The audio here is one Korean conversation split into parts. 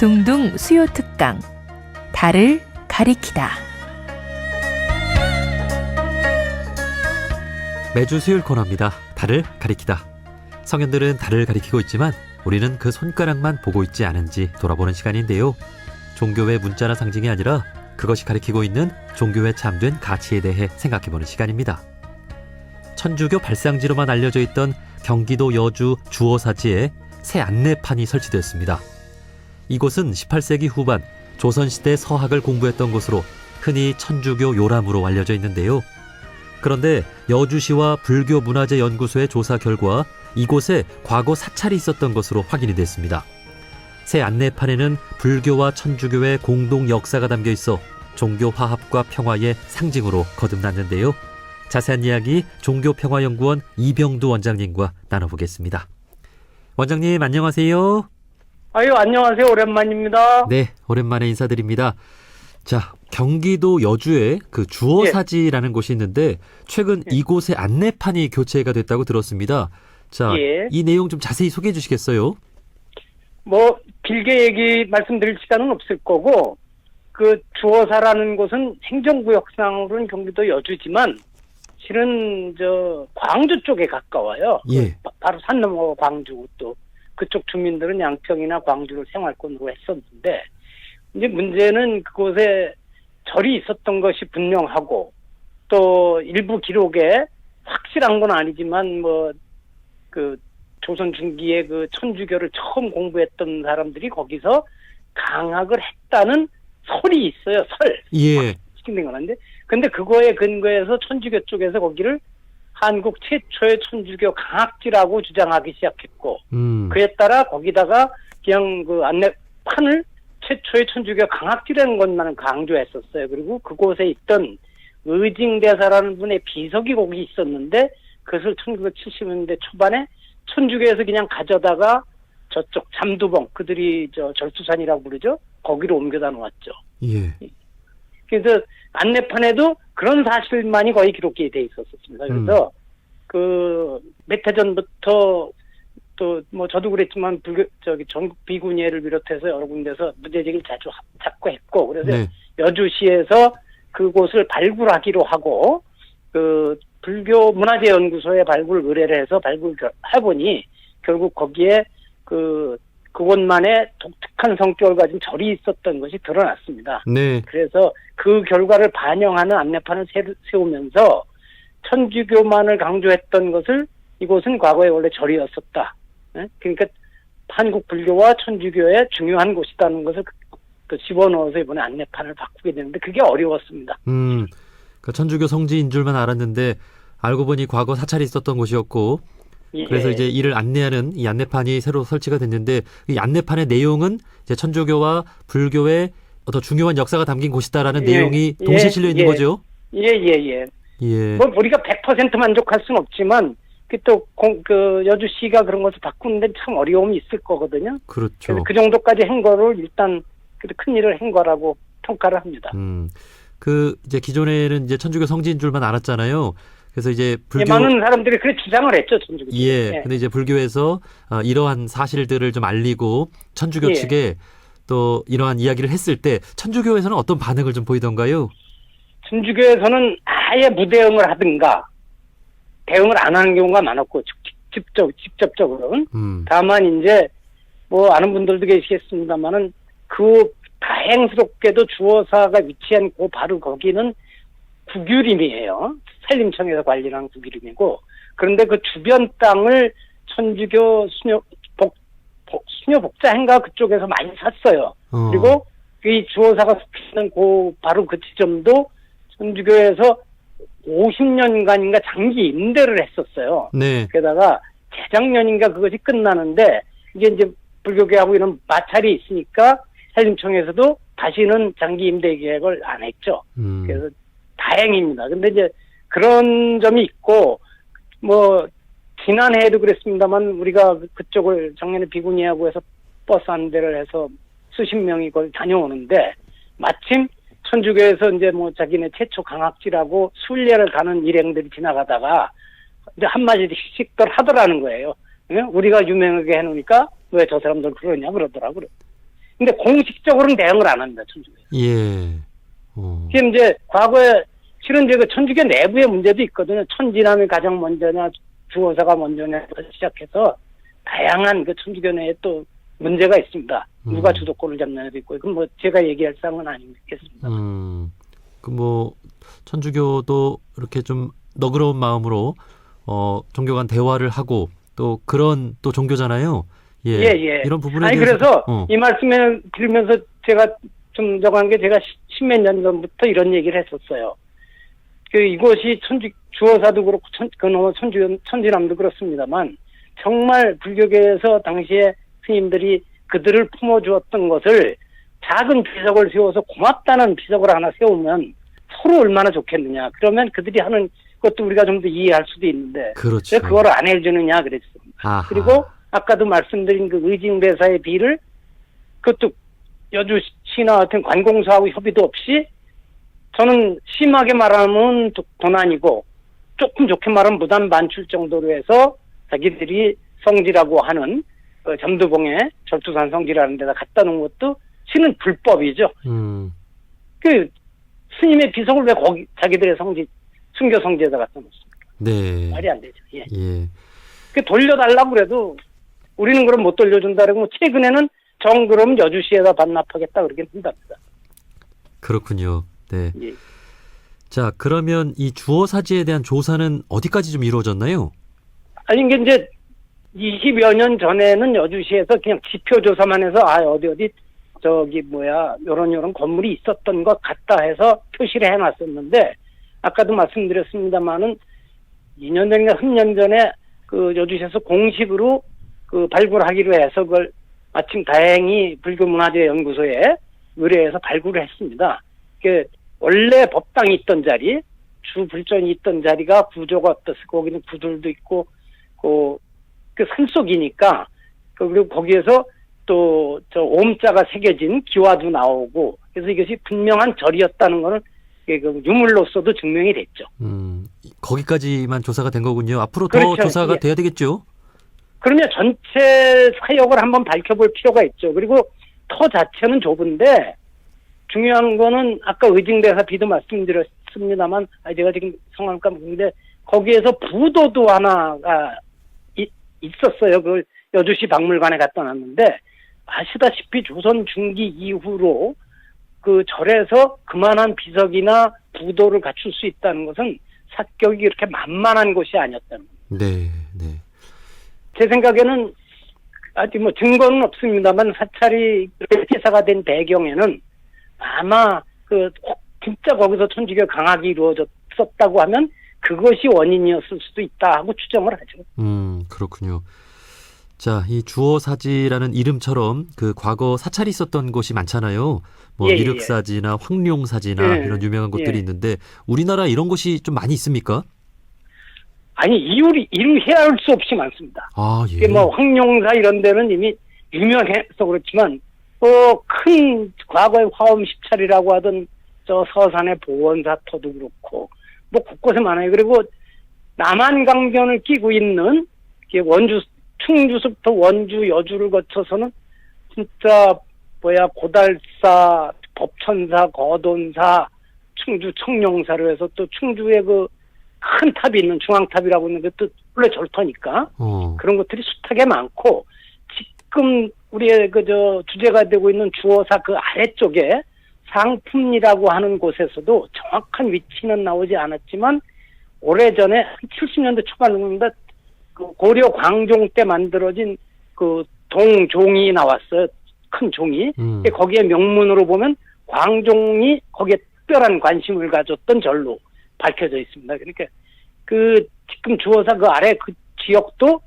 둥둥 수요 특강 달을 가리키다. 매주 수요일 코너입니다. 달을 가리키다. 성현들은 달을 가리키고 있지만 우리는 그 손가락만 보고 있지 않은지 돌아보는 시간인데요. 종교의 문자나 상징이 아니라 그것이 가리키고 있는 종교에 참된 가치에 대해 생각해보는 시간입니다. 천주교 발상지로만 알려져 있던 경기도 여주 주어사지에 새 안내판이 설치되었습니다. 이곳은 18세기 후반 조선시대 서학을 공부했던 곳으로 흔히 천주교 요람으로 알려져 있는데요. 그런데 여주시와 불교문화재연구소의 조사 결과 이곳에 과거 사찰이 있었던 것으로 확인이 됐습니다. 새 안내판에는 불교와 천주교의 공동 역사가 담겨 있어 종교 화합과 평화의 상징으로 거듭났는데요. 자세한 이야기 종교평화연구원 이병두 원장님과 나눠보겠습니다. 원장님 안녕하세요. 안녕하세요. 오랜만입니다. 네, 오랜만에 인사드립니다. 자, 경기도 여주에 그 주어사지라는 곳이 있는데 최근 이곳에 안내판이 교체가 됐다고 들었습니다. 자, 이 내용 좀 자세히 소개해 주시겠어요? 길게 얘기 말씀드릴 시간은 없을 거고, 그 주어사라는 곳은 행정구역상으로는 경기도 여주지만 실은 광주 쪽에 가까워요. 예. 바로 산 넘어 광주. 또 그쪽 주민들은 양평이나 광주를 생활권으로 했었는데, 이제 문제는 그곳에 절이 있었던 것이 분명하고, 또 일부 기록에 확실한 건 아니지만 조선 중기에 그 천주교를 처음 공부했던 사람들이 거기서 강학을 했다는 설이 있어요. 예. 시킨된 건 아닌데. 근데 그거에 근거해서 천주교 쪽에서 거기를 한국 최초의 천주교 강학지라고 주장하기 시작했고, 그에 따라 거기다가 그냥 그 안내판을 최초의 천주교 강학지라는 것만 강조했었어요. 그리고 그곳에 있던 의징대사라는 분의 비석이 거기 있었는데, 그것을 1970년대 초반에 천주교에서 그냥 가져다가 저쪽 잠두봉, 그들이 절수산이라고 부르죠. 거기로 옮겨다 놓았죠. 예. 그래서 안내판에도 그런 사실만이 거의 기록이 돼 있었습니다. 그래서 몇 해 전부터 또 저도 그랬지만 전국 비구니회를 비롯해서 여러 군데서 문제제기를 자주 찾고 했고, 그래서 여주시에서 그곳을 발굴하기로 하고 불교문화재연구소에 발굴 의뢰를 해서 발굴해보니 결국 거기에 그곳만의 독특한 성격을 가진 절이 있었던 것이 드러났습니다. 네. 그래서 그 결과를 반영하는 안내판을 세우면서 천주교만을 강조했던 것을 이곳은 과거에 원래 절이었었다. 그러니까 한국 불교와 천주교의 중요한 곳이라는 것을 집어넣어서 이번에 안내판을 바꾸게 되는데 그게 어려웠습니다. 그러니까 천주교 성지인 줄만 알았는데 알고 보니 과거 사찰이 있었던 곳이었고, 그래서 이제 이를 안내하는 이 안내판이 새로 설치가 됐는데, 이 안내판의 내용은 이제 천주교와 불교의 더 중요한 역사가 담긴 곳이다라는 내용이 동시에 실려 있는 거죠? 예. 우리가 100% 만족할 수는 없지만, 여주시가 그런 것을 바꾸는데 참 어려움이 있을 거거든요. 그렇죠. 그래서 그 정도까지 한 거를 일단 큰 일을 한 거라고 평가를 합니다. 이제 기존에는 이제 천주교 성지인 줄만 알았잖아요. 그래서 이제 많은 사람들이 그렇게 주장을 했죠, 천주교. 근데 이제 불교에서 이러한 사실들을 좀 알리고 천주교 측에 또 이러한 이야기를 했을 때 천주교에서는 어떤 반응을 좀 보이던가요? 천주교에서는 아예 무대응을 하든가 대응을 안 하는 경우가 많았고, 직접적으로는. 다만 이제 아는 분들도 계시겠습니다만은 다행스럽게도 주어사가 위치한 바로 거기는 국유림이에요. 산림청에서 관리하는 국유림이고, 그런데 그 주변 땅을 천주교 수녀복자행가 그쪽에서 많이 샀어요. 그리고 이 주어사가 있는 바로 그 지점도 천주교에서 50년간인가 장기 임대를 했었어요. 네. 게다가 재작년인가 그것이 끝나는데, 이게 이제 불교계하고 이런 마찰이 있으니까 산림청에서도 다시는 장기 임대 계획을 안 했죠. 그래서 다행입니다. 근데 이제 그런 점이 있고, 지난해에도 그랬습니다만, 우리가 그쪽을 작년에 비구니하고 해서 버스 안대를 해서 수십 명이 거기 다녀오는데, 마침 천주교에서 이제 자기네 최초 강학지라고 순례를 가는 일행들이 지나가다가 이제 한마디씩들 하더라는 거예요. 우리가 유명하게 해놓으니까 왜 저 사람들 그러냐 그러더라고요. 근데 공식적으로는 대응을 안 합니다, 천주교. 예. 지금 이제 과거에 실은 이제 그 천주교 내부의 문제도 있거든요. 천지남이 가장 먼저냐, 주호사가 먼저냐부터 시작해서 다양한 그 천주교 내에 또 문제가 있습니다. 누가 주도권을 잡느냐도 있고, 그건 뭐 제가 얘기할 사항은 아니겠습니다. 그 뭐 천주교도 이렇게 좀 너그러운 마음으로 종교 간 대화를 하고 또 그런 또 종교잖아요. 예. 이런 부분에 아니 대해서 그래서 이 말씀을 드리면서 제가 좀 정한 게 제가 십몇 년 전부터 이런 얘기를 했었어요. 그 이곳이 주호사도 그렇고 천지남도 그렇습니다만 정말 불교계에서 당시에 스님들이 그들을 품어주었던 것을 작은 비석을 세워서 고맙다는 비석을 하나 세우면 서로 얼마나 좋겠느냐. 그러면 그들이 하는 것도 우리가 좀 더 이해할 수도 있는데 그렇죠. 왜 그걸 안 해주느냐 그랬습니다. 아하. 그리고 아까도 말씀드린 그 의징대사의 비를 그것도 여주 시나 같은 관공서하고 협의도 없이 저는 심하게 말하면 도난이고 조금 좋게 말하면 무단 반출 정도로 해서 자기들이 성지라고 하는 그 점두봉에 절두산 성지라는 데다 갖다 놓은 것도 실은 불법이죠. 그 스님의 비석을 왜 거기 자기들의 성지 순교 성지에다 갖다 놓습니까? 네. 말이 안 되죠. 예. 그 돌려달라고 그래도 우리는 그럼 못 돌려준다 그러고 최근에는 그럼 여주시에다 반납하겠다 그러긴 한답니다. 그렇군요. 네. 예. 자, 그러면 이 주호사지에 대한 조사는 어디까지 좀 이루어졌나요? 아니 이게 이제 20여 년 전에는 여주시에서 그냥 지표조사만 해서 어디 요런 건물이 있었던 것 같다 해서 표시를 해놨었는데 아까도 말씀드렸습니다만은 2년 전인가 3년 전에 그 여주시에서 공식으로 그 발굴하기로 해서 그걸 마침 다행히 불교문화재연구소에 의뢰해서 발굴을 했습니다. 그 원래 법당이 있던 자리, 주불전이 있던 자리가 구조가 어떻고 거기는 구들도 있고 그 산속이니까 그리고 거기에서 또 옴자가 새겨진 기와도 나오고 그래서 이것이 분명한 절이었다는 거는 그 유물로서도 증명이 됐죠. 거기까지만 조사가 된 거군요. 앞으로 그렇죠. 더 조사가 돼야 되겠죠? 그러면 전체 사역을 한번 밝혀볼 필요가 있죠. 그리고 터 자체는 좁은데 중요한 거는 아까 의징대사 비도 말씀드렸습니다만 제가 지금 성함 까먹는데 거기에서 부도도 하나가 있었어요. 그 여주시 박물관에 갖다 놨는데 아시다시피 조선 중기 이후로 그 절에서 그만한 비석이나 부도를 갖출 수 있다는 것은 사격이 그렇게 만만한 곳이 아니었다는 겁니다. 네. 제 생각에는 아직 뭐 증거는 없습니다만 사찰이 폐사가 된 배경에는 아마 진짜 거기서 천주교 강학이 이루어졌었다고 하면 그것이 원인이었을 수도 있다 하고 추정을 하죠. 그렇군요. 자, 이 주호사지라는 이름처럼 그 과거 사찰이 있었던 곳이 많잖아요. 뭐 미륵사지나 황룡사지나 이런 유명한 곳들이 있는데 우리나라 이런 곳이 좀 많이 있습니까? 아니 이름 헤아릴 수 없이 많습니다. 예. 뭐 황룡사 이런 데는 이미 유명해서 그렇지만 큰 과거의 화엄 십찰이라고 하던 저 서산의 보원사터도 그렇고 뭐 곳곳에 많아요. 그리고 남한강변을 끼고 있는 충주서부터 원주, 여주를 거쳐서는 진짜 고달사, 법천사, 거돈사, 충주 청룡사로 해서 또 충주에 그 큰 탑이 있는 중앙탑이라고 있는 것도 원래 절터니까 그런 것들이 숱하게 많고 지금 우리의 주제가 되고 있는 주호사 그 아래쪽에 상품리라고 하는 곳에서도 정확한 위치는 나오지 않았지만 오래전에 70년대 초반입니다. 그 고려 광종 때 만들어진 그 동종이 나왔어요. 큰 종이. 거기에 명문으로 보면 광종이 거기에 특별한 관심을 가졌던 절로 밝혀져 있습니다. 그러니까 지금 주호사 그 아래 그 지역도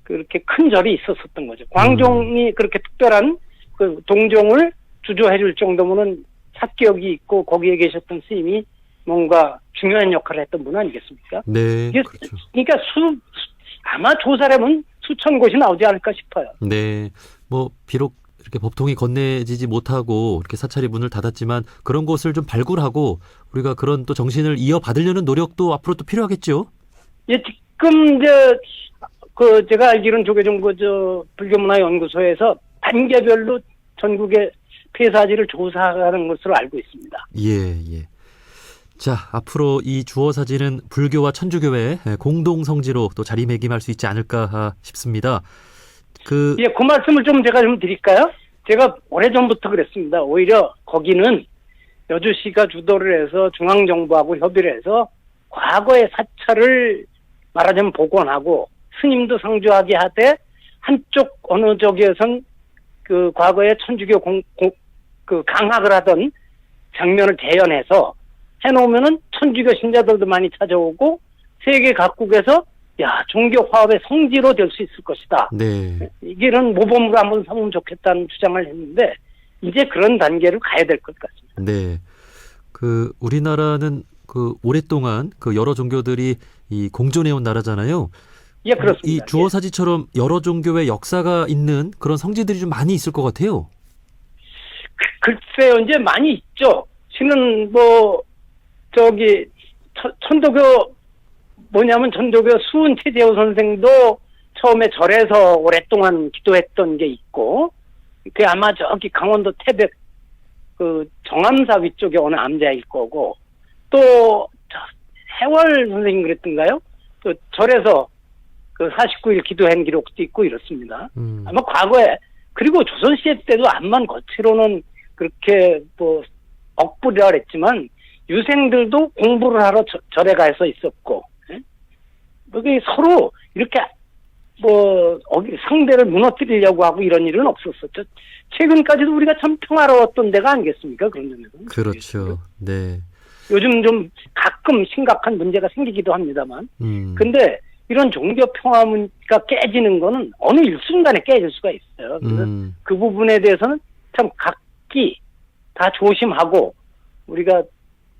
그렇게 큰 절이 있었었던 거죠. 광종이 그렇게 특별한 그 동종을 주조해 줄 정도면은 사격이 있고 거기에 계셨던 스님이 뭔가 중요한 역할을 했던 분 아니겠습니까? 네. 그렇죠. 그러니까 아마 조사라면 수천 곳이 나오지 않을까 싶어요. 네. 뭐 비록 이렇게 법통이 건네지지 못하고 이렇게 사찰이 문을 닫았지만 그런 곳을 좀 발굴하고 우리가 그런 또 정신을 이어받으려는 노력도 앞으로 또 필요하겠죠. 예, 지금 제가 알기로는 조계종 불교문화연구소에서 단계별로 전국의 폐사지를 조사하는 것으로 알고 있습니다. 예, 예. 자, 앞으로 이 주어사지는 불교와 천주교의 공동 성지로 또 자리매김할 수 있지 않을까 싶습니다. 그 말씀을 제가 좀 드릴까요? 제가 오래전부터 그랬습니다. 오히려 거기는 여주시가 주도를 해서 중앙정부하고 협의를 해서 과거의 사찰을 말하자면 복원하고 스님도 상주하게 하되 한쪽 어느 쪽에선 그 과거의 천주교 그 강학을 하던 장면을 재현해서 해놓으면은 천주교 신자들도 많이 찾아오고 세계 각국에서 종교 화합의 성지로 될 수 있을 것이다. 네. 이런 모범으로 한번 삼으면 좋겠다는 주장을 했는데 이제 그런 단계로 가야 될 것 같습니다. 네. 그 우리나라는 그 오랫동안 그 여러 종교들이 이 공존해온 나라잖아요. 예, 그렇습니다. 이 주어사지처럼 여러 종교의 역사가 있는 그런 성지들이 좀 많이 있을 것 같아요. 글쎄요, 이제 많이 있죠. 실은 천도교 천도교 수은태재호 선생도 처음에 절에서 오랫동안 기도했던 게 있고, 그게 아마 저기 강원도 태백 그 정암사 위쪽에 어느 암자일 거고, 또 해월 선생님 그랬던가요? 또 절에서 그 49일 기도한 기록도 있고 이렇습니다. 아마 과거에, 그리고 조선시대 때도 암만 거치로는 그렇게 억불이라 그랬지만 유생들도 공부를 하러 절에 가서 있었고, 여기 서로 이렇게 상대를 무너뜨리려고 하고 이런 일은 없었었죠. 최근까지도 우리가 참 평화로웠던 데가 아니겠습니까? 그런 점에서. 그렇죠. 네. 요즘 좀 가끔 심각한 문제가 생기기도 합니다만. 근데 이런 종교 평화가 깨지는 거는 어느 일순간에 깨질 수가 있어요. 그래서 그 부분에 대해서는 참 각기 다 조심하고 우리가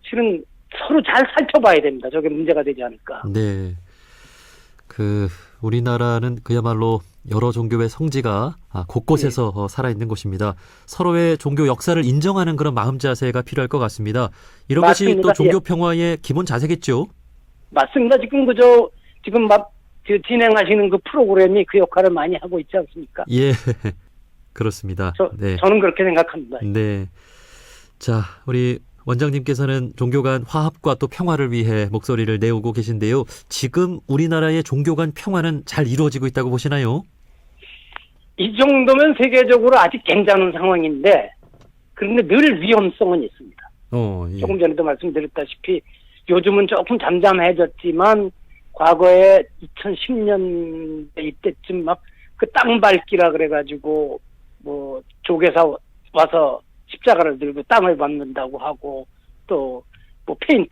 실은 서로 잘 살펴봐야 됩니다. 저게 문제가 되지 않을까. 네. 우리나라는 그야말로 여러 종교의 성지가 곳곳에서 살아있는 곳입니다. 서로의 종교 역사를 인정하는 그런 마음 자세가 필요할 것 같습니다. 이런 맞습니다. 것이 또 종교 평화의 기본 자세겠죠? 맞습니다. 지금 진행하시는 그 프로그램이 그 역할을 많이 하고 있지 않습니까? 예, 그렇습니다. 네. 저는 그렇게 생각합니다. 네. 자, 우리 원장님께서는 종교 간 화합과 또 평화를 위해 목소리를 내오고 계신데요. 지금 우리나라의 종교 간 평화는 잘 이루어지고 있다고 보시나요? 이 정도면 세계적으로 아직 괜찮은 상황인데, 그런데 늘 위험성은 있습니다. 예. 조금 전에도 말씀드렸다시피 요즘은 조금 잠잠해졌지만 과거에 2010년대 이때쯤 막 그 땅 밟기라 그래가지고 조계사 와서 십자가를 들고 땅을 밟는다고 하고 또 페인트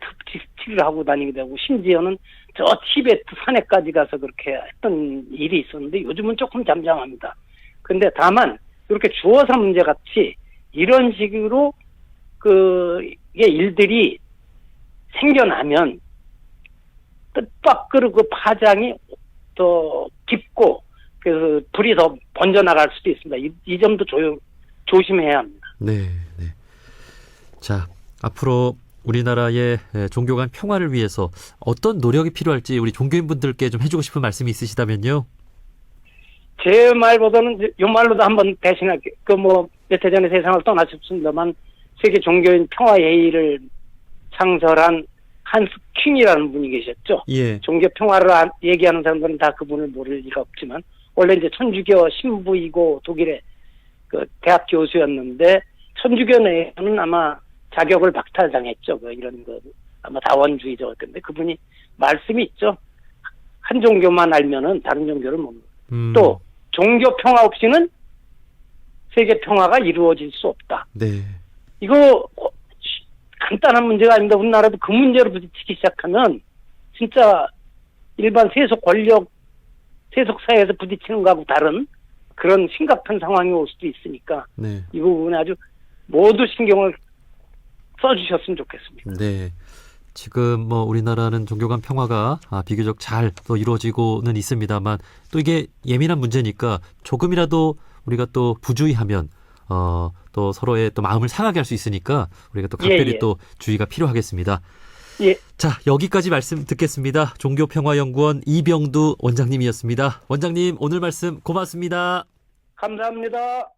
칠을 하고 다니게 되고 심지어는 저 티베트 산에까지 가서 그렇게 했던 일이 있었는데 요즘은 조금 잠잠합니다. 근데 다만 이렇게 주어사 문제 같이 이런 식으로 일들이 생겨나면 뜻밖으로 그 파장이 더 깊고 그래서 불이 더 번져나갈 수도 있습니다. 이 점도 조심해야 합니다. 네, 네. 자, 앞으로 우리나라의 종교 간 평화를 위해서 어떤 노력이 필요할지 우리 종교인분들께 좀 해주고 싶은 말씀이 있으시다면요. 제 말보다는 이 말로도 한번 대신할게요. 몇 해 전에 세상을 떠나셨습니다만 세계 종교인 평화회의를 창설한 한스 킹이라는 분이 계셨죠. 예. 종교 평화를 얘기하는 사람들은 다 그분을 모를 리가 없지만 원래 이제 천주교 신부이고 독일의 그 대학 교수였는데 천주교 내에서는 아마 자격을 박탈당했죠. 이런 아마 다원주의자였던데 그분이 말씀이 있죠. 한 종교만 알면은 다른 종교를 못 믿어. 또 종교 평화 없이는 세계 평화가 이루어질 수 없다. 네. 이거 간단한 문제가 아닙니다. 우리나라도 그 문제로 부딪히기 시작하면 진짜 일반 세속 사회에서 부딪히는 거하고 다른 그런 심각한 상황이 올 수도 있으니까 네. 이 부분에 아주 모두 신경을 써주셨으면 좋겠습니다. 네. 지금 우리나라는 종교 간 평화가 비교적 잘 또 이루어지고는 있습니다만 또 이게 예민한 문제니까 조금이라도 우리가 또 부주의하면 또 서로의 또 마음을 상하게 할 수 있으니까 우리가 또 각별히 또 주의가 필요하겠습니다. 예. 자, 여기까지 말씀 듣겠습니다. 종교평화연구원 이병두 원장님이었습니다. 원장님, 오늘 말씀 고맙습니다. 감사합니다.